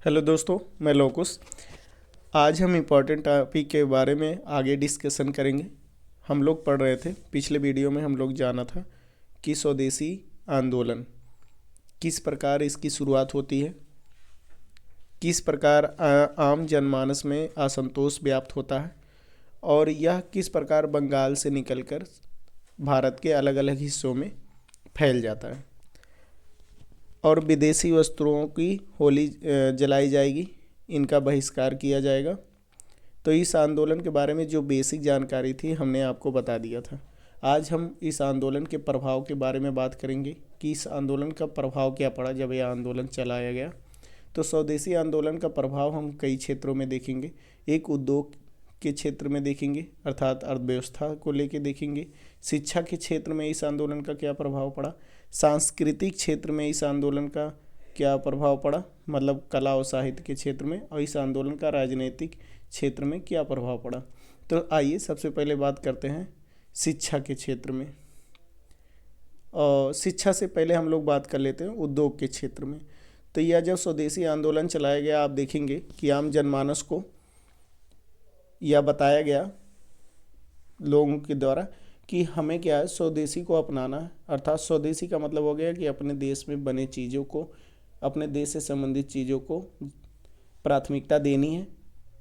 Hello दोस्तों, मैं लोकुस। आज हम इम्पोर्टेंट टॉपिक के बारे में आगे डिस्कशन करेंगे। हम लोग पढ़ रहे थे, पिछले वीडियो में हम लोग जाना था कि स्वदेशी आंदोलन किस प्रकार इसकी शुरुआत होती है, किस प्रकार आम जनमानस में असंतोष व्याप्त होता है और यह किस प्रकार बंगाल से निकलकर भारत के अलग अलग हिस्सों में फैल जाता है और विदेशी वस्त्रों की होली जलाई जाएगी, इनका बहिष्कार किया जाएगा। तो इस आंदोलन के बारे में जो बेसिक जानकारी थी हमने आपको बता दिया था। आज हम इस आंदोलन के प्रभाव के बारे में बात करेंगे कि इस आंदोलन का प्रभाव क्या पड़ा जब यह आंदोलन चलाया गया। तो स्वदेशी आंदोलन का प्रभाव हम कई क्षेत्रों में देखेंगे। एक उद्योग के क्षेत्र में देखेंगे, अर्थात अर्थव्यवस्था को लेके देखेंगे। शिक्षा के क्षेत्र में इस आंदोलन का क्या प्रभाव पड़ा, सांस्कृतिक क्षेत्र में इस आंदोलन का क्या प्रभाव पड़ा, मतलब कला और साहित्य के क्षेत्र में, और इस आंदोलन का राजनीतिक क्षेत्र में क्या प्रभाव पड़ा। तो आइए सबसे पहले बात करते हैं शिक्षा के क्षेत्र में। और शिक्षा से पहले हम लोग बात कर लेते हैं उद्योग के क्षेत्र में। तो यह जब स्वदेशी आंदोलन चलाया गया, आप देखेंगे कि आम जनमानस को यह बताया गया लोगों के द्वारा कि हमें क्या है, स्वदेशी को अपनाना है। अर्थात स्वदेशी का मतलब हो गया कि अपने देश में बने चीज़ों को, अपने देश से संबंधित चीज़ों को प्राथमिकता देनी है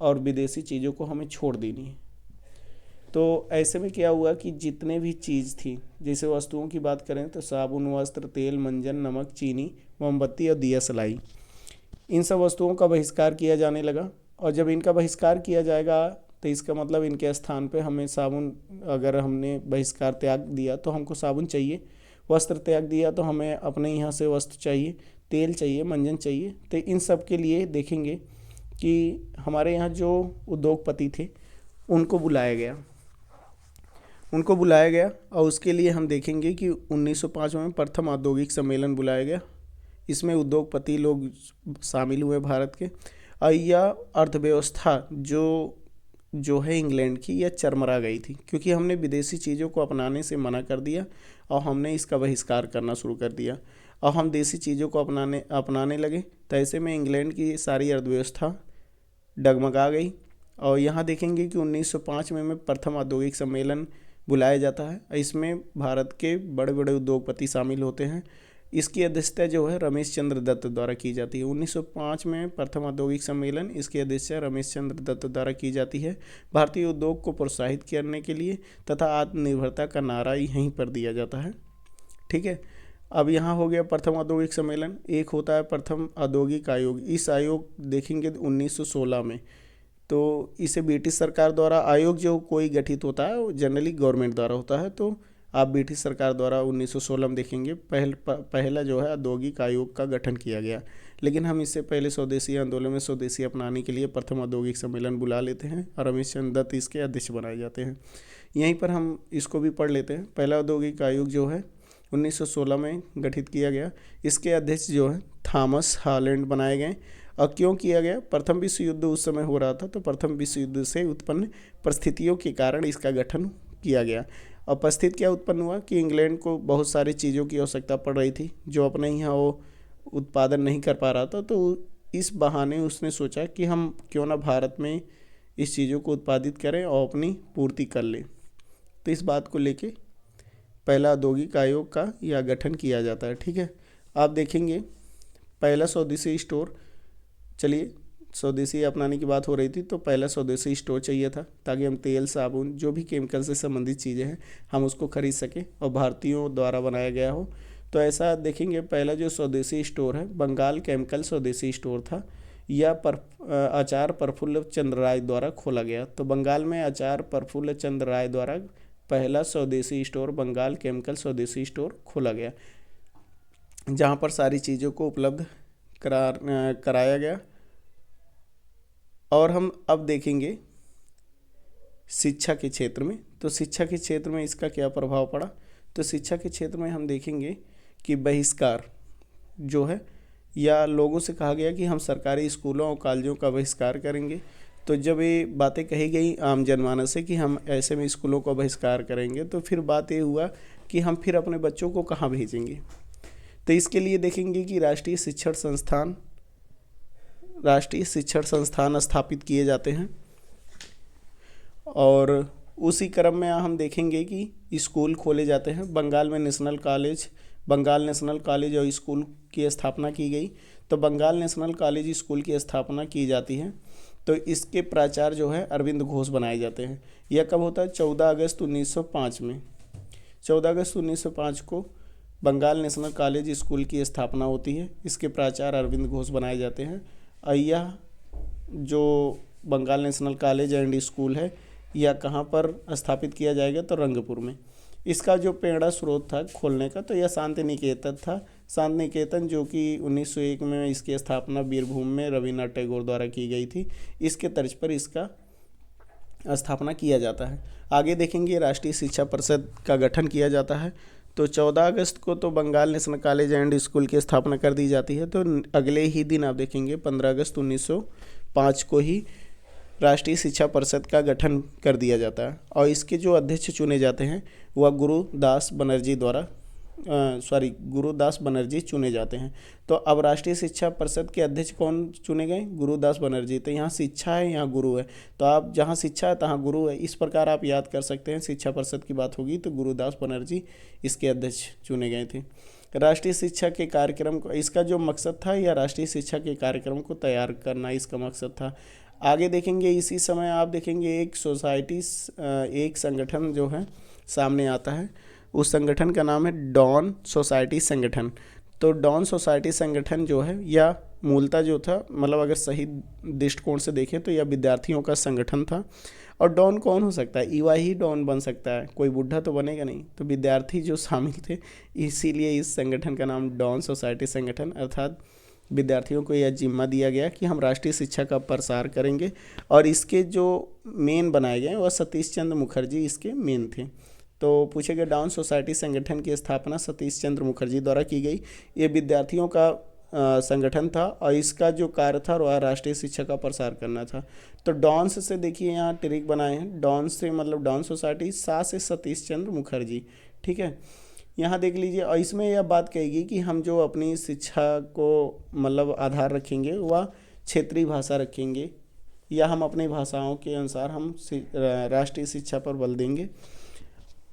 और विदेशी चीज़ों को हमें छोड़ देनी है। तो ऐसे में क्या हुआ कि जितने भी चीज़ थी, जैसे वस्तुओं की बात करें तो साबुन, वस्त्र, तेल, मंजन, नमक, चीनी, मोमबत्ती और दिया सलाई, इन सब वस्तुओं का बहिष्कार किया जाने लगा। और जब इनका बहिष्कार किया जाएगा तो इसका मतलब इनके स्थान पे हमें साबुन, अगर हमने बहिष्कार त्याग दिया तो हमको साबुन चाहिए, वस्त्र त्याग दिया तो हमें अपने यहाँ से वस्त्र चाहिए, तेल चाहिए, मंजन चाहिए। तो इन सब के लिए देखेंगे कि हमारे यहाँ जो उद्योगपति थे उनको बुलाया गया और उसके लिए हम देखेंगे कि 1905 में प्रथम औद्योगिक सम्मेलन बुलाया गया। इसमें उद्योगपति लोग शामिल हुए भारत के। और यह अर्थव्यवस्था जो है इंग्लैंड की, यह चरमरा गई थी क्योंकि हमने विदेशी चीज़ों को अपनाने से मना कर दिया और हमने इसका बहिष्कार करना शुरू कर दिया और हम देसी चीज़ों को अपनाने लगे। तो ऐसे में इंग्लैंड की सारी अर्थव्यवस्था डगमगा गई। और यहाँ देखेंगे कि 1905 में प्रथम औद्योगिक सम्मेलन बुलाया जाता है। इसमें भारत के बड़े बड़े उद्योगपति शामिल होते हैं। इसकी अध्यक्षता जो है रमेश चंद्र दत्त द्वारा की जाती है। 1905 में प्रथम औद्योगिक सम्मेलन, इसकी अध्यक्षता रमेश चंद्र दत्त द्वारा की जाती है। भारतीय उद्योग को प्रोत्साहित करने के लिए तथा आत्मनिर्भरता का नारा यहीं पर दिया जाता है। ठीक है, अब यहाँ हो गया प्रथम औद्योगिक सम्मेलन। एक होता है प्रथम औद्योगिक आयोग। इस आयोग देखेंगे 1916 में, तो इसे ब्रिटिश सरकार द्वारा, आयोग जो कोई गठित होता है वो जनरली गवर्नमेंट द्वारा होता है, तो आप ब्रिटिश सरकार द्वारा 1916 में देखेंगे पहला जो है औद्योगिक आयोग का गठन किया गया। लेकिन हम इससे पहले स्वदेशी आंदोलन में स्वदेशी अपनाने के लिए प्रथम औद्योगिक सम्मेलन बुला लेते हैं और रमेश चंद्र दत्त इसके अध्यक्ष बनाए जाते हैं। यहीं पर हम इसको भी पढ़ लेते हैं। पहला औद्योगिक आयोग जो है 1916 में गठित किया गया। इसके अध्यक्ष जो है थॉमस हॉलैंड बनाए गए। और क्यों किया गया? प्रथम विश्व युद्ध उस समय हो रहा था, तो प्रथम विश्व युद्ध से उत्पन्न परिस्थितियों के कारण इसका गठन किया गया। और परिस्थिति क्या उत्पन्न हुआ कि इंग्लैंड को बहुत सारी चीज़ों की आवश्यकता पड़ रही थी जो अपने यहाँ वो उत्पादन नहीं कर पा रहा था। तो इस बहाने उसने सोचा कि हम क्यों ना भारत में इस चीज़ों को उत्पादित करें और अपनी पूर्ति कर लें। तो इस बात को लेके पहला औद्योगिक आयोग का यह गठन किया जाता है। ठीक है, आप देखेंगे पहला स्वदेशी स्टोर, चलिए स्वदेशी अपनाने की बात हो रही थी तो पहला स्वदेशी स्टोर चाहिए था ताकि हम तेल, साबुन, जो भी केमिकल से संबंधित चीज़ें हैं हम उसको खरीद सकें और भारतीयों द्वारा बनाया गया हो। तो ऐसा देखेंगे पहला जो स्वदेशी स्टोर है बंगाल केमिकल स्वदेशी स्टोर था। यह आचार्य प्रफुल्ल चंद्र राय द्वारा खोला गया। तो बंगाल में आचार्य प्रफुल्ल चंद्र राय द्वारा पहला स्वदेशी स्टोर बंगाल केमिकल स्वदेशी स्टोर खोला गया, जहाँ पर सारी चीज़ों को उपलब्ध कराया गया। और हम अब देखेंगे शिक्षा के क्षेत्र में। तो शिक्षा के क्षेत्र में इसका क्या प्रभाव पड़ा? तो शिक्षा के क्षेत्र में हम देखेंगे कि बहिष्कार जो है, या लोगों से कहा गया कि हम सरकारी स्कूलों और कॉलेजों का बहिष्कार करेंगे। तो जब ये बातें कही गई आम जनमानस से कि हम ऐसे में स्कूलों का बहिष्कार करेंगे, तो फिर बात ये हुआ कि हम फिर अपने बच्चों को कहाँ भेजेंगे। तो इसके लिए देखेंगे कि राष्ट्रीय शिक्षण संस्थान राष्ट्रीय शिक्षण संस्थान स्थापित किए जाते हैं। और उसी क्रम में हम देखेंगे कि स्कूल खोले जाते हैं। बंगाल नेशनल कॉलेज और स्कूल की स्थापना की गई। तो बंगाल नेशनल कॉलेज स्कूल की स्थापना की जाती है। तो इसके प्राचार्य जो है अरविंद घोष बनाए जाते हैं। यह कब होता है? 14 अगस्त 1905 में। 14 अगस्त 1905 को बंगाल नेशनल कॉलेज स्कूल की स्थापना होती है। इसके प्राचार्य अरविंद घोष बनाए जाते हैं। और यह जो Bengal national college and school है, यह कहाँ पर स्थापित किया जाएगा? तो रंगपुर में। इसका जो प्रेरणा स्रोत था खोलने का, तो यह शांति निकेतन था। शांति निकेतन जो कि 1901 में इसकी स्थापना बीरभूम में रविन्द्रनाथ टैगोर द्वारा की गई थी। इसके तर्ज पर इसका स्थापना किया जाता है। आगे देखेंगे राष्ट्रीय शिक्षा परिषद का गठन किया जाता है। तो 14 अगस्त को तो Bengal national college and school की स्थापना कर दी जाती है। तो अगले ही दिन आप देखेंगे 15 अगस्त 1905 को ही राष्ट्रीय शिक्षा परिषद का गठन कर दिया जाता है। और इसके जो अध्यक्ष चुने जाते हैं वह गुरुदास बनर्जी चुने जाते हैं। तो अब राष्ट्रीय शिक्षा परिषद के अध्यक्ष कौन चुने गए? गुरुदास बनर्जी। तो यहाँ शिक्षा है, यहाँ गुरु है। तो आप जहाँ शिक्षा है तहाँ गुरु है, इस प्रकार आप याद कर सकते हैं। शिक्षा परिषद की बात होगी तो गुरुदास बनर्जी इसके अध्यक्ष चुने गए थे। राष्ट्रीय शिक्षा के कार्यक्रम को, इसका जो मकसद था, या राष्ट्रीय शिक्षा के कार्यक्रम को तैयार करना इसका मकसद था। आगे देखेंगे इसी समय आप देखेंगे एक संगठन जो है सामने आता है। उस संगठन का नाम है डॉन सोसाइटी संगठन। तो डॉन सोसाइटी संगठन जो है, यह मूलतः जो था, मतलब अगर सही दृष्टिकोण से देखें तो यह विद्यार्थियों का संगठन था। और डॉन कौन हो सकता है? युवा ही डॉन बन सकता है, कोई बुढ़ा तो बनेगा नहीं। तो विद्यार्थी जो शामिल थे, इसीलिए इस संगठन का नाम डॉन सोसाइटी संगठन, अर्थात विद्यार्थियों को यह जिम्मा दिया गया कि हम राष्ट्रीय शिक्षा का प्रसार करेंगे। और इसके जो मेन बनाए गए वह सतीश चंद्र मुखर्जी इसके मेन थे। तो पूछेगा डॉन सोसाइटी संगठन की स्थापना सतीश चंद्र मुखर्जी द्वारा की गई। ये विद्यार्थियों का संगठन था और इसका जो कार्य था वह राष्ट्रीय शिक्षा का प्रसार करना था। तो डॉन्स से देखिए यहाँ ट्रिक बनाए हैं। डॉन्स से मतलब डॉन सोसाइटी, सा से सतीश चंद्र मुखर्जी, ठीक है। यहाँ देख लीजिए। और इसमें यह बात कहेगी कि हम जो अपनी शिक्षा को मतलब आधार रखेंगे वह क्षेत्रीय भाषा रखेंगे, या हम अपनी भाषाओं के अनुसार हम राष्ट्रीय शिक्षा पर बल देंगे।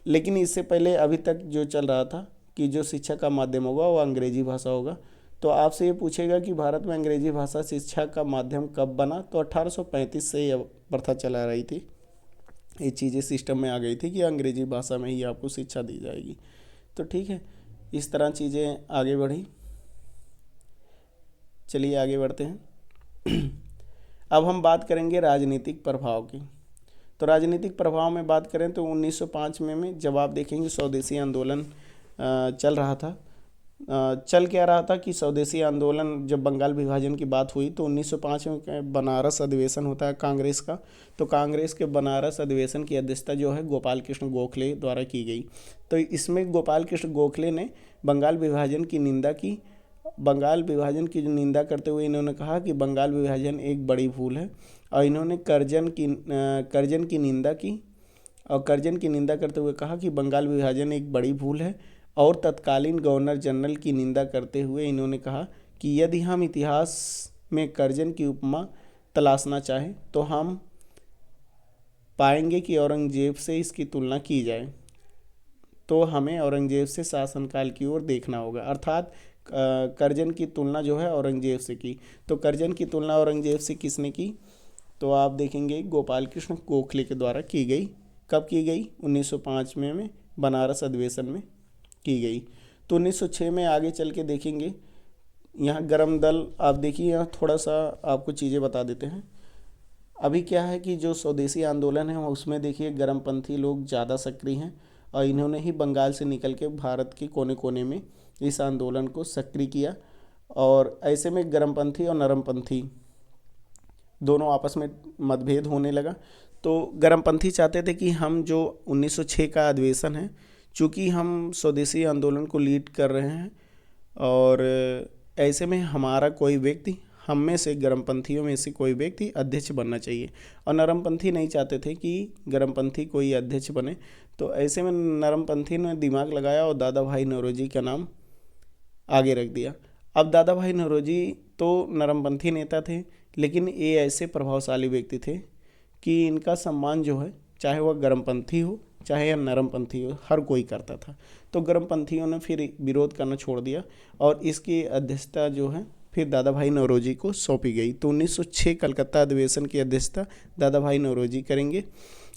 लेकिन इससे पहले अभी तक जो चल रहा था कि जो शिक्षा का माध्यम होगा वह अंग्रेजी भाषा होगा। तो आपसे ये पूछेगा कि भारत में अंग्रेजी भाषा शिक्षा का माध्यम कब बना? तो 1835 से यह प्रथा चला रही थी। ये चीज़ें सिस्टम में आ गई थी कि अंग्रेजी भाषा में ही आपको शिक्षा दी जाएगी। तो ठीक है, इस तरह चीज़ें आगे बढ़ी। चलिए आगे बढ़ते हैं। अब हम बात करेंगे राजनीतिक प्रभाव की। तो राजनीतिक प्रभाव में बात करें तो 1905 में जब आप देखेंगे स्वदेशी आंदोलन चल रहा था। चल क्या रहा था कि स्वदेशी आंदोलन, जब बंगाल विभाजन की बात हुई तो 1905 में बनारस अधिवेशन होता है कांग्रेस का। तो कांग्रेस के बनारस अधिवेशन की अध्यक्षता जो है गोपाल कृष्ण गोखले द्वारा की गई। तो इसमें गोपाल कृष्ण गोखले ने बंगाल विभाजन की निंदा की। बंगाल विभाजन की जो निंदा करते हुए इन्होंने कहा कि बंगाल विभाजन एक बड़ी भूल है। और इन्होंने कर्जन की निंदा की। और कर्जन की निंदा करते हुए कहा कि बंगाल विभाजन एक बड़ी भूल है। और तत्कालीन गवर्नर जनरल की निंदा करते हुए इन्होंने कहा कि यदि हम इतिहास में कर्जन की उपमा तलाशना चाहें तो हम पाएंगे कि औरंगजेब से इसकी तुलना की जाए तो हमें औरंगजेब से शासनकाल की ओर देखना होगा। अर्थात कर्जन की तुलना जो है औरंगजेब से की। तो कर्जन की तुलना औरंगजेब से किसने की? तो आप देखेंगे गोपाल कृष्ण गोखले के द्वारा की गई। कब की गई? 1905 में बनारस अधिवेशन में की गई। तो 1906 में आगे चल के देखेंगे। यहाँ गर्म दल आप देखिए, यहाँ थोड़ा सा आपको चीज़ें बता देते हैं। अभी क्या है कि जो स्वदेशी आंदोलन है उसमें देखिए गर्मपंथी लोग ज़्यादा सक्रिय हैं। और इन्होंने ही बंगाल से निकल के भारत के कोने कोने में इस आंदोलन को सक्रिय किया। और ऐसे में गर्मपंथी और नरमपंथी दोनों आपस में मतभेद होने लगा। तो गर्मपंथी चाहते थे कि हम जो 1906 का अधिवेशन है, चूँकि हम स्वदेशी आंदोलन को लीड कर रहे हैं और ऐसे में हमारा कोई व्यक्ति, हम में से गर्मपंथियों में से कोई व्यक्ति अध्यक्ष बनना चाहिए। और नरमपंथी नहीं चाहते थे कि गर्मपंथी कोई अध्यक्ष बने। तो ऐसे में नरमपंथी ने दिमाग लगाया और दादा भाई नौरोजी का नाम आगे रख दिया। अब दादा भाई नौरोजी तो नरमपंथी नेता थे, लेकिन ये ऐसे प्रभावशाली व्यक्ति थे कि इनका सम्मान जो है, चाहे वह गर्मपंथी हो चाहे या नरमपंथी हो, हर कोई करता था। तो गर्मपंथियों ने फिर विरोध करना छोड़ दिया और इसकी अध्यक्षता जो है फिर दादा भाई नौरोजी को सौंपी गई। तो 1906 कलकत्ता अधिवेशन की अध्यक्षता दादा भाई नौरोजी करेंगे।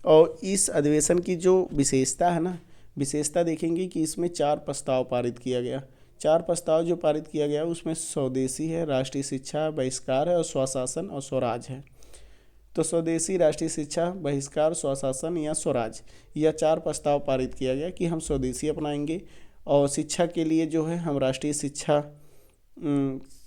और इस अधिवेशन की जो विशेषता है ना, विशेषता देखेंगे कि इसमें 4 प्रस्ताव पारित किया गया। 4 प्रस्ताव जो पारित किया गया उसमें स्वदेशी है, राष्ट्रीय शिक्षा, बहिष्कार है और स्वशासन और स्वराज है। तो स्वदेशी, राष्ट्रीय शिक्षा, बहिष्कार, स्वशासन या स्वराज, यह 4 प्रस्ताव पारित किया गया कि हम स्वदेशी अपनाएंगे और शिक्षा के लिए जो है हम राष्ट्रीय शिक्षा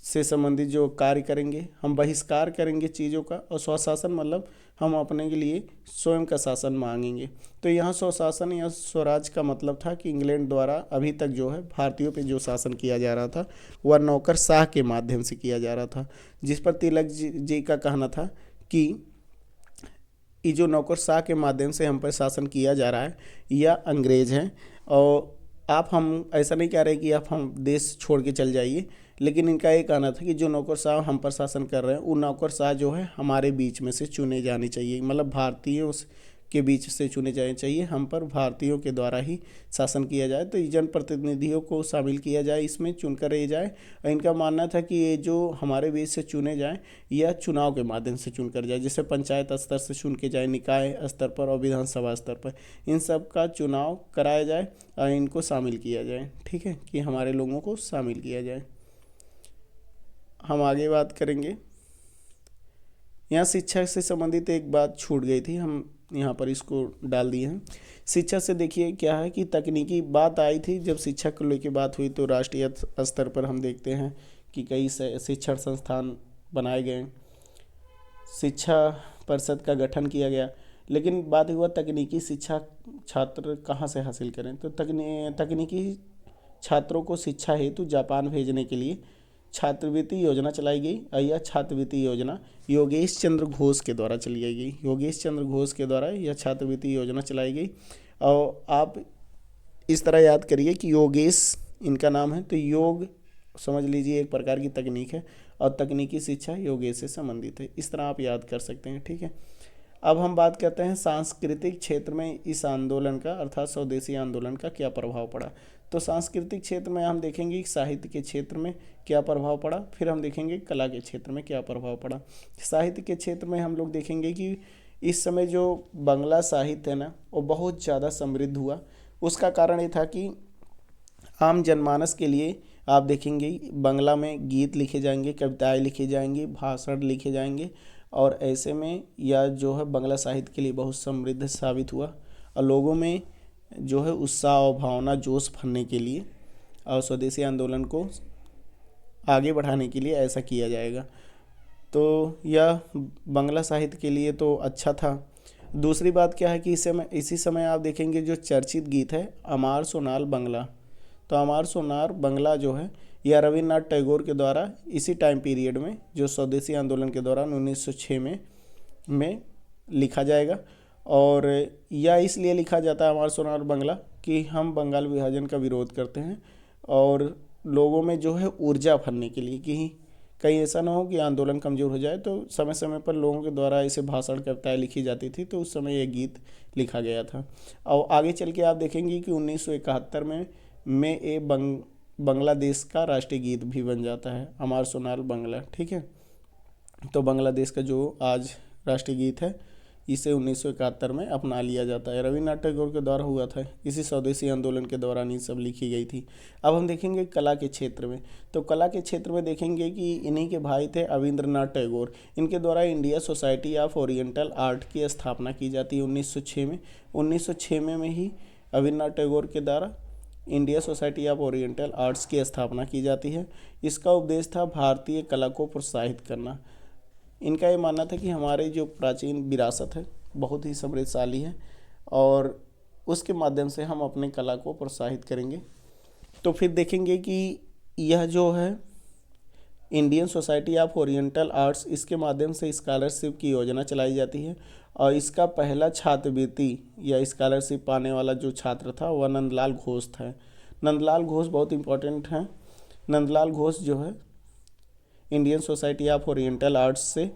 से संबंधित जो कार्य करेंगे, हम बहिष्कार करेंगे चीज़ों का, और स्वशासन मतलब हम अपने के लिए स्वयं का शासन मांगेंगे। तो यहाँ स्वशासन या स्वराज का मतलब था कि इंग्लैंड द्वारा अभी तक जो है भारतीयों पे जो शासन किया जा रहा था वह नौकरशाह के माध्यम से किया जा रहा था, जिस पर तिलक जी का कहना था कि ये जो नौकरशाह के माध्यम से हम पर शासन किया जा रहा है यह अंग्रेज हैं, और आप, हम ऐसा नहीं कह रहे कि आप हम देश छोड़ के चल जाइए, लेकिन इनका ये कहना था कि जो नौकरशाह हम पर शासन कर रहे हैं वो नौकरशाह जो है हमारे बीच में से चुने जाने चाहिए, मतलब भारतीयों के बीच से चुने जाने चाहिए, हम पर भारतीयों के द्वारा ही शासन किया जाए। तो जनप्रतिनिधियों को शामिल किया जाए, इसमें चुनकर ये जाए। और इनका मानना था कि ये जो हमारे बीच से चुने जाएं यह चुनाव के माध्यम से चुनकर जाए, जैसे पंचायत स्तर से चुन के जाए, निकाय स्तर पर और विधानसभा स्तर पर, इन सब का चुनाव कराया जाए और इनको शामिल किया जाए। ठीक है, कि हमारे लोगों को शामिल किया जाए। हम आगे बात करेंगे। यहाँ शिक्षा से संबंधित एक बात छूट गई थी, हम यहाँ पर इसको डाल दिए हैं। शिक्षा से देखिए क्या है कि तकनीकी बात आई थी, जब शिक्षा को लेकर बात हुई तो राष्ट्रीय स्तर पर हम देखते हैं कि कई शिक्षण संस्थान बनाए गए, शिक्षा परिषद का गठन किया गया। लेकिन बात हुआ तकनीकी शिक्षा छात्र कहाँ से हासिल करें, तो तकनीकी छात्रों को शिक्षा हेतु जापान भेजने के लिए छात्रवृत्ति योजना चलाई गई। और यह छात्रवृत्ति योजना योगेश चंद्र घोष के द्वारा चलाई गई। योगेश चंद्र घोष के द्वारा यह छात्रवृत्ति योजना चलाई गई। और आप इस तरह याद करिए कि योगेश इनका नाम है, तो योग समझ लीजिए एक प्रकार की तकनीक है और तकनीकी शिक्षा योगेश से संबंधित है। इस तरह आप याद कर सकते हैं। ठीक है, अब हम बात करते हैं सांस्कृतिक क्षेत्र में इस आंदोलन का, अर्थात स्वदेशी आंदोलन का क्या प्रभाव पड़ा। तो सांस्कृतिक क्षेत्र में हम देखेंगे कि साहित्य के क्षेत्र में क्या प्रभाव पड़ा, फिर हम देखेंगे कला के क्षेत्र में क्या प्रभाव पड़ा। साहित्य के क्षेत्र में हम लोग देखेंगे कि इस समय जो बांग्ला साहित्य है ना वो बहुत ज़्यादा समृद्ध हुआ। उसका कारण ये था कि आम जनमानस के लिए आप देखेंगे बांग्ला में गीत लिखे जाएंगे, कविताएं लिखी जाएंगी, भाषण लिखे जाएंगे, और ऐसे में यह जो है बांग्ला साहित्य के लिए बहुत समृद्ध साबित हुआ। और लोगों में जो है उत्साह और भावना, जोश भरने के लिए और स्वदेशी आंदोलन को आगे बढ़ाने के लिए ऐसा किया जाएगा। तो यह बांग्ला साहित्य के लिए तो अच्छा था। दूसरी बात क्या है कि इसी समय आप देखेंगे जो चर्चित गीत है अमार सोनार बांग्ला। तो अमार सोनार बांग्ला जो है यह रविन्द्रनाथ टैगोर के द्वारा इसी टाइम पीरियड में, जो स्वदेशी आंदोलन के दौरान 1906 में लिखा जाएगा। और यह इसलिए लिखा जाता है अमार सोनार बांग्ला कि हम बंगाल विभाजन का विरोध करते हैं और लोगों में जो है ऊर्जा भरने के लिए, कि कहीं ऐसा ना हो कि आंदोलन कमज़ोर हो जाए। तो समय समय पर लोगों के द्वारा ऐसे भाषण, कविताएं लिखी जाती थी, तो उस समय ये गीत लिखा गया था। और आगे चल के आप देखेंगे कि 1971 में ये बांग्लादेश का राष्ट्रीय गीत भी बन जाता है, अमार सोनार बांग्ला। ठीक है, तो बांग्लादेश का जो आज राष्ट्रीय गीत है इसे 1971 में अपना लिया जाता है। रविन्द्रनाथ टैगोर के द्वारा हुआ था, इसी स्वदेशी आंदोलन के दौरान ये सब लिखी गई थी। अब हम देखेंगे कला के क्षेत्र में। तो कला के क्षेत्र में देखेंगे कि इन्हीं के भाई थे रविन्द्रनाथ टैगोर। इनके द्वारा India society of oriental art की स्थापना की जाती है 1906 में। 1906 में ही रविन्द्रनाथ टैगोर के द्वारा India society of oriental arts की स्थापना की जाती है। इसका उद्देश्य था भारतीय कला को प्रोत्साहित करना। इनका ये मानना था कि हमारे जो प्राचीन विरासत है बहुत ही समृद्धशाली है और उसके माध्यम से हम अपने कला को प्रोत्साहित करेंगे। तो फिर देखेंगे कि यह जो है Indian society of oriental arts, इसके माध्यम से स्कॉलरशिप की योजना चलाई जाती है। और इसका पहला छात्रवृत्ति या स्कॉलरशिप पाने वाला जो छात्र था वह नंदलाल घोष था। नंदलाल घोष बहुत इम्पोर्टेंट हैं। नंदलाल घोष जो है Indian society of oriental arts से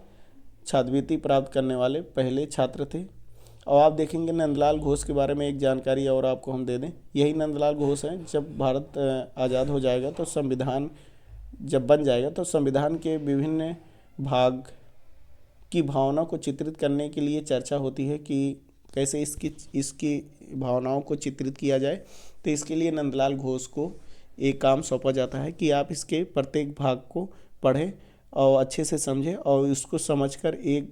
छात्रवृत्ति प्राप्त करने वाले पहले छात्र थे। और आप देखेंगे नंदलाल घोष के बारे में एक जानकारी और आपको हम दे दें, यही नंदलाल घोष हैं। जब भारत आज़ाद हो जाएगा तो संविधान जब बन जाएगा तो संविधान के विभिन्न भाग की भावना को चित्रित करने के लिए चर्चा होती है कि कैसे इसकी भावनाओं को चित्रित किया जाए। तो इसके लिए नंदलाल घोष को एक काम सौंपा जाता है कि आप इसके प्रत्येक भाग को पढ़ें और अच्छे से समझें और इसको समझकर एक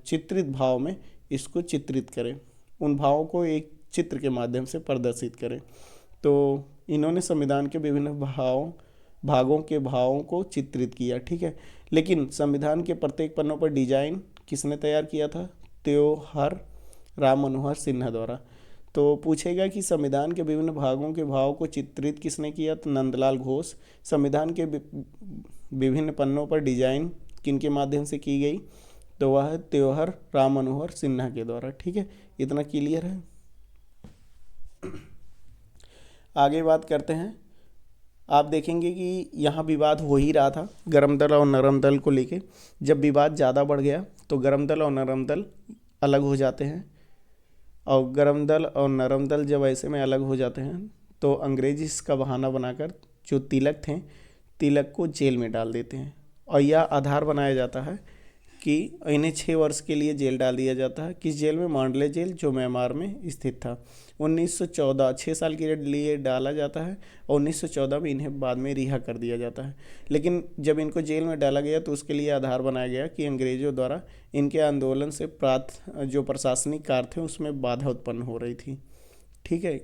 चित्रित भाव में इसको चित्रित करें, उन भावों को एक चित्र के माध्यम से प्रदर्शित करें। तो इन्होंने संविधान के विभिन्न भागों के भावों को चित्रित किया, ठीक है। लेकिन संविधान के प्रत्येक पन्नों पर डिजाइन किसने तैयार किया था? त्योहार राम मनोहर सिन्हा द्वारा। तो पूछेगा कि संविधान के विभिन्न भागों के भाव को चित्रित किसने किया? तो नंदलाल घोष। संविधान के विभिन्न पन्नों पर डिजाइन किनके माध्यम से की गई? तो वह है त्योहार राम मनोहर सिन्हा के द्वारा, ठीक है। इतना क्लियर है। आगे बात करते हैं। आप देखेंगे कि यहाँ विवाद हो ही रहा था गर्म दल और नरम दल को लेके। जब विवाद ज़्यादा बढ़ गया तो गर्म दल और नरम दल अलग हो जाते हैं, और गर्म दल और नरम दल जब ऐसे में अलग हो जाते हैं तो अंग्रेज इसका बहाना बनाकर जो तिलक थे, तिलक को जेल में डाल देते हैं। और यह आधार बनाया जाता है कि इन्हें 6 वर्ष के लिए जेल डाल दिया जाता है। किस जेल में? मांडले जेल, जो म्यांमार में स्थित था। 1914 6 साल के लिए डाला जाता है और 1914 में इन्हें बाद में रिहा कर दिया जाता है। लेकिन जब इनको जेल में डाला गया तो उसके लिए आधार बनाया गया कि अंग्रेज़ों द्वारा इनके आंदोलन से जो प्रशासनिक कार्य थे उसमें बाधा उत्पन्न हो रही थी, ठीक है।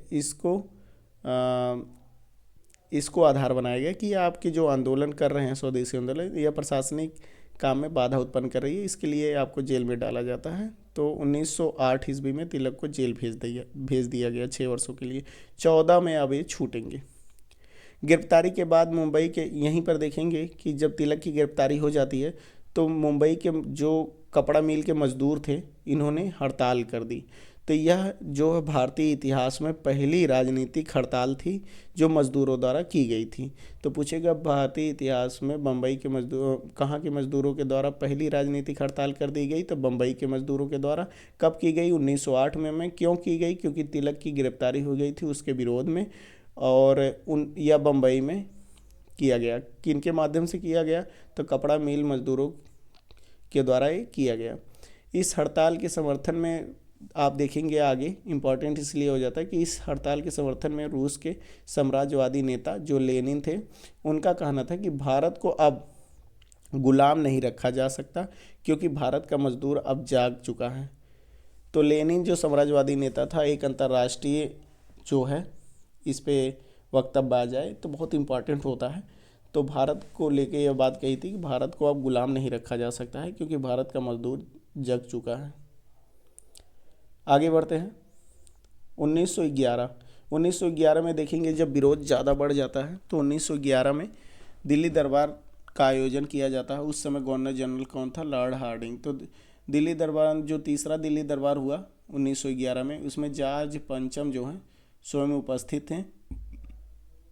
इसको आधार बनाया गया कि आपके जो आंदोलन कर रहे हैं स्वदेशी आंदोलन, यह प्रशासनिक काम में बाधा उत्पन्न कर रही है, इसके लिए आपको जेल में डाला जाता है। तो 1908 ईस्वी में तिलक को जेल भेज दिया गया 6 वर्षों के लिए। 14 में अब ये छूटेंगे। गिरफ्तारी के बाद मुंबई के, यहीं पर देखेंगे कि जब तिलक की गिरफ्तारी हो जाती है तो मुंबई के जो कपड़ा मिल के मजदूर थे इन्होंने हड़ताल कर दी। तो यह जो भारतीय इतिहास में पहली राजनीतिक हड़ताल थी जो मजदूरों द्वारा की गई थी। तो पूछेगा भारतीय इतिहास में बम्बई के कहाँ के मजदूरों के द्वारा पहली राजनीतिक हड़ताल कर दी गई? तो बम्बई के मजदूरों के द्वारा। कब की गई? 1908 में। क्यों की गई? क्योंकि तिलक की गिरफ्तारी हो गई थी उसके विरोध में, और यह बम्बई में किया गया। किनके माध्यम से किया गया? तो कपड़ा मिल मजदूरों के द्वारा ये किया गया। इस हड़ताल के समर्थन में आप देखेंगे आगे इम्पॉर्टेंट इसलिए हो जाता है कि इस हड़ताल के समर्थन में रूस के साम्राज्यवादी नेता जो लेनिन थे, उनका कहना था कि भारत को अब गुलाम नहीं रखा जा सकता क्योंकि भारत का मजदूर अब जाग चुका है। तो लेनिन जो साम्राज्यवादी नेता था, एक अंतर्राष्ट्रीय जो है इस पे वक्तव्य आ जाए तो बहुत इम्पॉर्टेंट होता है। तो भारत को लेके यह बात कही थी कि भारत को अब गुलाम नहीं रखा जा सकता है क्योंकि भारत का मजदूर जग चुका है। आगे बढ़ते हैं। 1911 में देखेंगे जब विरोध ज़्यादा बढ़ जाता है तो 1911 में दिल्ली दरबार का आयोजन किया जाता है। उस समय गवर्नर जनरल कौन था? Lord Hardinge. तो दिल्ली दरबार, जो तीसरा दिल्ली दरबार हुआ 1911 में, उसमें जॉर्ज पंचम जो हैं स्वयं उपस्थित थे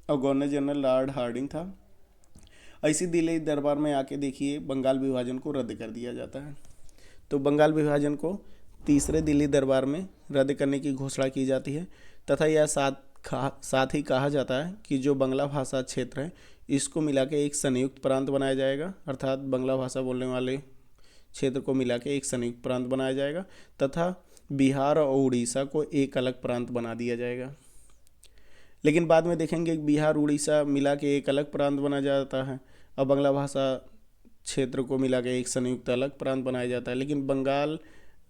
और गवर्नर जनरल लॉर्ड हार्डिंग था। ऐसी दिल्ली दरबार में आके देखिए बंगाल विभाजन को रद्द कर दिया जाता है। तो बंगाल विभाजन को तीसरे दिल्ली दरबार में रद्द करने की घोषणा की जाती है तथा यह साथ ही कहा जाता है कि जो बांग्ला भाषा क्षेत्र है इसको मिला के एक संयुक्त प्रांत बनाया जाएगा, अर्थात बांग्ला भाषा बोलने वाले क्षेत्र को मिला के एक संयुक्त प्रांत बनाया जाएगा तथा बिहार और उड़ीसा को एक अलग प्रांत बना दिया जाएगा। लेकिन बाद में देखेंगे बिहार उड़ीसा मिला के एक अलग प्रांत बना जाता है और बांग्ला भाषा क्षेत्र को मिला के एक संयुक्त अलग प्रांत बनाया जाता है। लेकिन बंगाल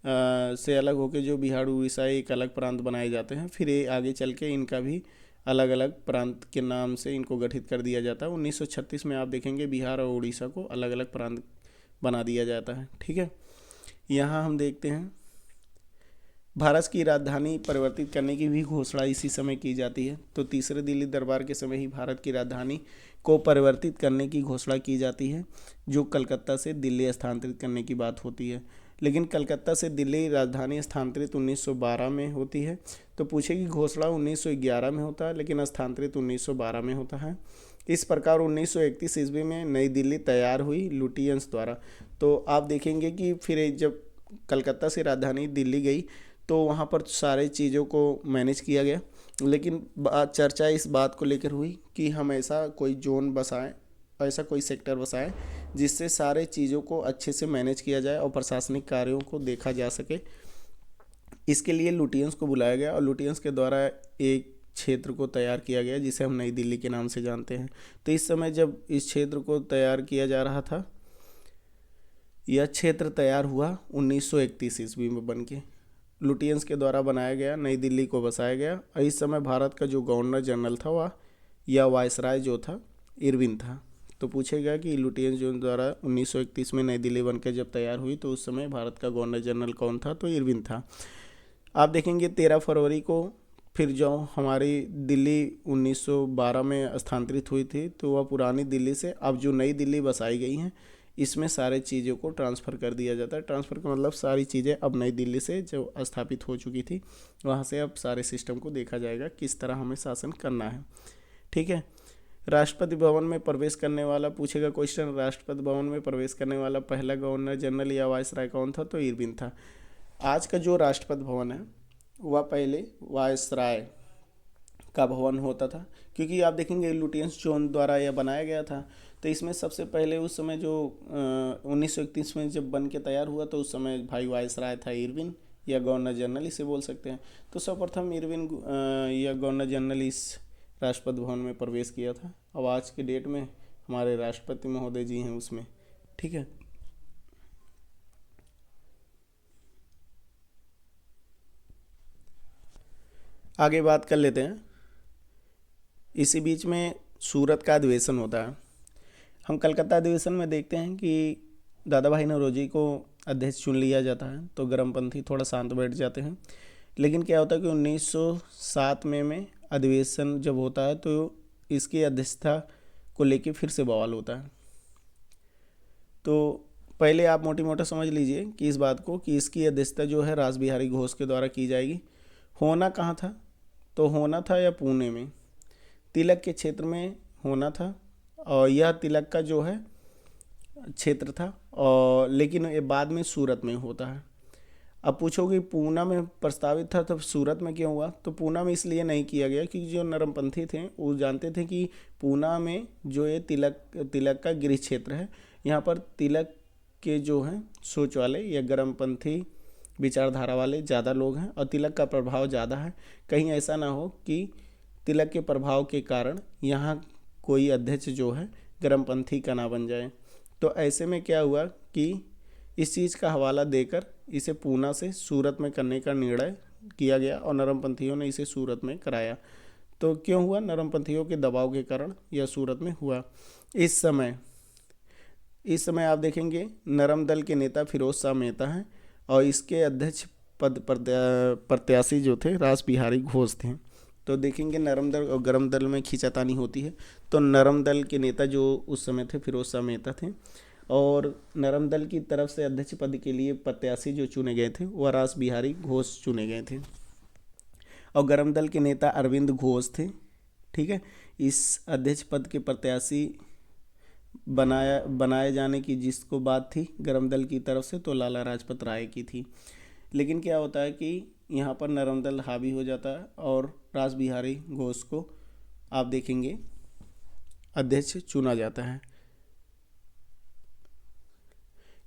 से अलग होकर जो बिहार उड़ीसा एक अलग प्रांत बनाए जाते हैं, फिर ये आगे चल के इनका भी अलग अलग प्रांत के नाम से इनको गठित कर दिया जाता है। 1936 में आप देखेंगे बिहार और उड़ीसा को अलग अलग प्रांत बना दिया जाता है, ठीक है। यहाँ हम देखते हैं भारत की राजधानी परिवर्तित करने की भी घोषणा इसी समय की जाती है। तो तीसरे दिल्ली दरबार के समय ही भारत की राजधानी को परिवर्तित करने की घोषणा की जाती है, जो कलकत्ता से दिल्ली स्थानांतरित करने की बात होती है। लेकिन कलकत्ता से दिल्ली राजधानी स्थानांतरित 1912 में होती है। तो पूछेगी घोषणा 1911 में होता है लेकिन स्थानांतरित 1912 में होता है। इस प्रकार 1931 ईस्वी में नई दिल्ली तैयार हुई लुटियंस द्वारा। तो आप देखेंगे कि फिर जब कलकत्ता से राजधानी दिल्ली गई तो वहाँ पर सारे चीज़ों को मैनेज किया गया, लेकिन चर्चा इस बात को लेकर हुई कि हम ऐसा कोई जोन बसाएं, ऐसा कोई सेक्टर बसाएं जिससे सारे चीज़ों को अच्छे से मैनेज किया जाए और प्रशासनिक कार्यों को देखा जा सके। इसके लिए लुटियंस को बुलाया गया और लुटियंस के द्वारा एक क्षेत्र को तैयार किया गया जिसे हम नई दिल्ली के नाम से जानते हैं। तो इस समय जब इस क्षेत्र को तैयार किया जा रहा था, यह क्षेत्र तैयार हुआ 1931 ईस्वी में बन के, लुटियंस के द्वारा बनाया गया, नई दिल्ली को बसाया गया। और इस समय भारत का जो गवर्नर जनरल था वह या वायसराय जो था इरविन था। तो पूछेगा कि लुटियंस जो द्वारा 1931 में नई दिल्ली बनकर जब तैयार हुई तो उस समय भारत का गवर्नर जनरल कौन था, तो इरविन था। आप देखेंगे 13 फरवरी को फिर जो हमारी दिल्ली 1912 में स्थानांतरित हुई थी तो वह पुरानी दिल्ली से अब जो नई दिल्ली बसाई गई हैं इसमें सारे चीज़ों को ट्रांसफ़र कर दिया जाता है। ट्रांसफ़र का मतलब सारी चीज़ें अब नई दिल्ली से जो स्थापित हो चुकी थी वहाँ से अब सारे सिस्टम को देखा जाएगा किस तरह हमें शासन करना है। ठीक है। राष्ट्रपति भवन में प्रवेश करने वाला, पूछेगा क्वेश्चन, राष्ट्रपति भवन में प्रवेश करने वाला पहला गवर्नर जनरल या वायसराय कौन था, तो इरविन था। आज का जो राष्ट्रपति भवन है वह पहले वायसराय का भवन होता था, क्योंकि आप देखेंगे लुटियंस जोन द्वारा यह बनाया गया था। तो इसमें सबसे पहले उस समय जो 1931 में जब बन के तैयार हुआ तो उस समय भाई वायसराय था इरविन या गवर्नर जनरल इसे बोल सकते हैं। तो सर्वप्रथम इरविन या गवर्नर जनरल इस राष्ट्रपति भवन में प्रवेश किया था। अब आज के डेट में हमारे राष्ट्रपति महोदय जी हैं उसमें। ठीक है। आगे बात कर लेते हैं। इसी बीच में सूरत का अधिवेशन होता है। हम कलकत्ता अधिवेशन में देखते हैं कि दादा भाई नौरोजी को अध्यक्ष चुन लिया जाता है तो गर्मपंथी थोड़ा शांत बैठ जाते हैं। लेकिन क्या होता है कि 1907 में अधिवेशन जब होता है तो इसकी अध्यक्षता को लेके फिर से बवाल होता है। तो पहले आप मोटी मोटा समझ लीजिए कि इस बात को कि इसकी अध्यक्षता जो है रासबिहारी घोष के द्वारा की जाएगी। होना कहाँ था, तो होना था या पुणे में, तिलक के क्षेत्र में होना था और यह तिलक का जो है क्षेत्र था, और लेकिन ये बाद में सूरत में होता है। अब पूछोगे पूना में प्रस्तावित था तब सूरत में क्यों हुआ, तो पूना में इसलिए नहीं किया गया क्योंकि जो नरमपंथी थे वो जानते थे कि पूना में जो ये तिलक का गृह क्षेत्र है, यहाँ पर तिलक के जो हैं सोच वाले या गर्मपंथी विचारधारा वाले ज़्यादा लोग हैं और तिलक का प्रभाव ज़्यादा है। कहीं ऐसा ना हो कि तिलक के प्रभाव के कारण यहाँ कोई अध्यक्ष जो है गर्मपंथी का ना बन जाए। तो ऐसे में क्या हुआ कि इस चीज़ का हवाला देकर इसे पूना से सूरत में करने का निर्णय किया गया और नरमपंथियों ने इसे सूरत में कराया। तो क्यों हुआ, नरमपंथियों के दबाव के कारण यह सूरत में हुआ। इस समय आप देखेंगे नरम दल के नेता फिरोज शाह मेहता हैं और इसके अध्यक्ष पद प्रत्याशी जो थे रासबिहारी घोष थे। तो देखेंगे नरम दल और गरम दल में खींचातानी होती है। तो नरम दल के नेता जो उस समय थे फिरोज शाह मेहता थे और नरम दल की तरफ से अध्यक्ष पद के लिए प्रत्याशी जो चुने गए थे वह रासबिहारी घोष चुने गए थे और गरम दल के नेता अरविंद घोष थे। ठीक है। इस अध्यक्ष पद के प्रत्याशी बनाए जाने की जिसको बात थी गरम दल की तरफ से तो लाला लाजपत राय की थी। लेकिन क्या होता है कि यहाँ पर नरम दल हावी हो जाता है और रासबिहारी घोष को आप देखेंगे अध्यक्ष चुना जाता है।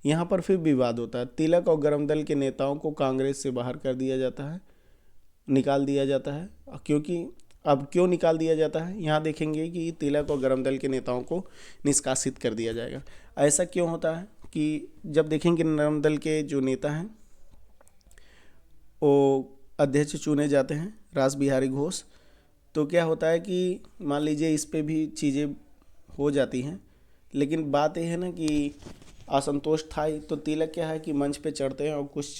यहाँ पर फिर विवाद होता है। तिलक और गरम दल के नेताओं को कांग्रेस से बाहर कर दिया जाता है, निकाल दिया जाता है। क्योंकि अब क्यों निकाल दिया जाता है, यहाँ देखेंगे कि तिलक और गरम दल के नेताओं को निष्कासित कर दिया जाएगा। ऐसा क्यों होता है कि जब देखेंगे नरम दल के जो नेता हैं वो अध्यक्ष चुने जाते हैं रासबिहारी घोष, तो क्या होता है कि मान लीजिए इस पे भी चीज़ें हो जाती हैं। लेकिन बात यह है ना कि असंतोष था ही, तो तिलक क्या है कि मंच पे चढ़ते हैं और कुछ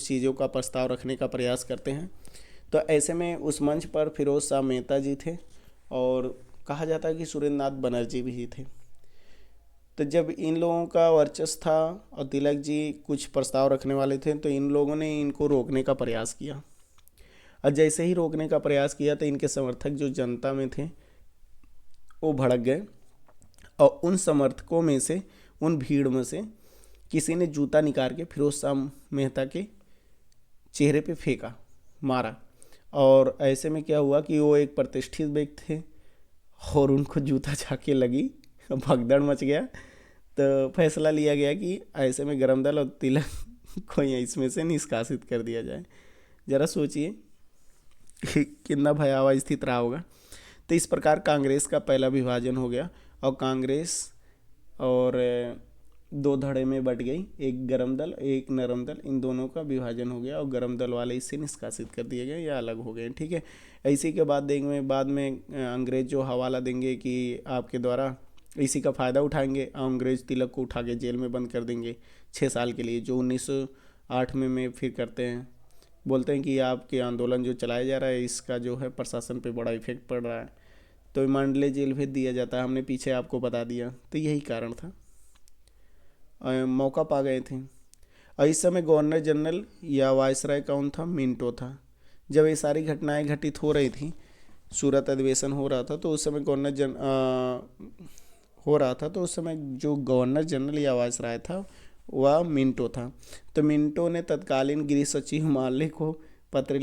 चीज़ों का प्रस्ताव रखने का प्रयास करते हैं। तो ऐसे में उस मंच पर फिरोज शाह मेहता जी थे और कहा जाता है कि सुरेंद्र नाथ बनर्जी भी थे। तो जब इन लोगों का वर्चस्व था और तिलक जी कुछ प्रस्ताव रखने वाले थे तो इन लोगों ने इनको रोकने का प्रयास किया और जैसे ही रोकने का प्रयास किया तो इनके समर्थक जो जनता में थे वो भड़क गए और उन समर्थकों में से, उन भीड़ में से किसी ने जूता निकाल के फिरोज शाह मेहता के चेहरे पे फेंका, मारा। और ऐसे में क्या हुआ कि वो एक प्रतिष्ठित व्यक्ति थे और उनको जूता जाके लगी, भगदड़ मच गया। तो फैसला लिया गया कि ऐसे में गरम दल और तिलक को इसमें से निष्कासित कर दिया जाए। ज़रा सोचिए कि कितना भयावह स्थिति रहा होगा। तो इस प्रकार कांग्रेस का पहला विभाजन हो गया और कांग्रेस और दो धड़े में बट गई, एक गरम दल एक नरम दल, इन दोनों का विभाजन हो गया और गरम दल वाले इससे निष्कासित कर दिए गए या अलग हो गए। ठीक है, इसी के बाद देंगे, बाद में अंग्रेज जो हवाला देंगे कि आपके द्वारा, इसी का फ़ायदा उठाएंगे। अंग्रेज तिलक को उठा के जेल में बंद कर देंगे 6 साल के लिए, जो 1908 में फिर करते हैं। बोलते हैं कि आपके आंदोलन जो चलाया जा रहा है इसका जो है प्रशासन पे बड़ा इफेक्ट पड़ रहा है, तो मांडले जेल भेज दिया जाता है। हमने पीछे आपको बता दिया, तो यही कारण था, मौका पा गए थे। और इस समय गवर्नर जनरल या वायसराय कौन था? मिंटो था। जब ये सारी घटनाएं घटित हो रही थी, सूरत अधिवेशन हो रहा था, तो उस समय तो उस समय जो गवर्नर जनरल या वायसराय था वह मिंटो था। तो मिंटो ने तत्कालीन गृह सचिव माले को पत्र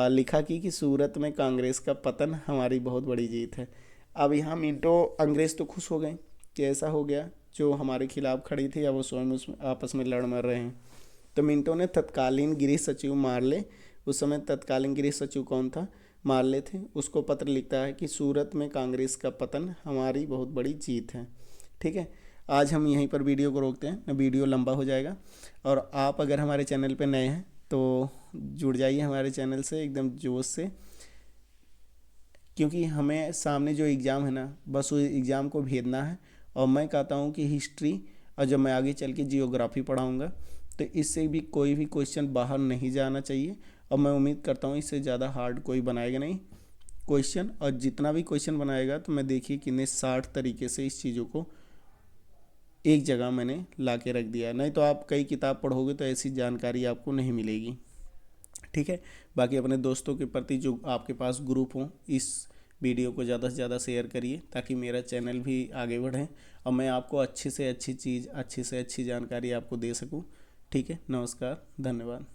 लिखा कि सूरत में कांग्रेस का पतन हमारी बहुत बड़ी जीत है। अब यहाँ मिंटो, अंग्रेज तो खुश हो गए कि ऐसा हो गया, जो हमारे खिलाफ खड़ी थी अब वो स्वयं उसमें आपस में लड़ मर रहे हैं। तो मिंटो ने तत्कालीन गृह सचिव मार्ले, उस समय तत्कालीन गृह सचिव कौन था? मार्ले थे, उसको पत्र लिखता है कि सूरत में कांग्रेस का पतन हमारी बहुत बड़ी जीत है। ठीक है, आज हम यहीं पर वीडियो को रोकते हैं, न वीडियो लंबा हो जाएगा। और आप अगर हमारे चैनल पर नए हैं तो जुड़ जाइए हमारे चैनल से एकदम जोश से, क्योंकि हमें सामने जो एग्ज़ाम है ना, बस उस एग्ज़ाम को भेदना है। और मैं कहता हूँ कि हिस्ट्री, और जब मैं आगे चल के जियोग्राफी पढ़ाऊँगा तो इससे भी कोई भी क्वेश्चन बाहर नहीं जाना चाहिए। और मैं उम्मीद करता हूँ इससे ज़्यादा हार्ड कोई बनाएगा नहीं क्वेश्चन, और जितना भी क्वेश्चन बनाएगा तो मैं देखिए कितने 60 तरीके से इस चीज़ों को एक जगह मैंने ला के रख दिया। नहीं तो आप कई किताब पढ़ोगे तो ऐसी जानकारी आपको नहीं मिलेगी। ठीक है, बाकी अपने दोस्तों के प्रति जो आपके पास ग्रुप हो, इस वीडियो को ज़्यादा से ज़्यादा शेयर करिए ताकि मेरा चैनल भी आगे बढ़े और मैं आपको अच्छी से अच्छी चीज़, अच्छी से अच्छी जानकारी आपको दे सकूं। ठीक है, नमस्कार, धन्यवाद।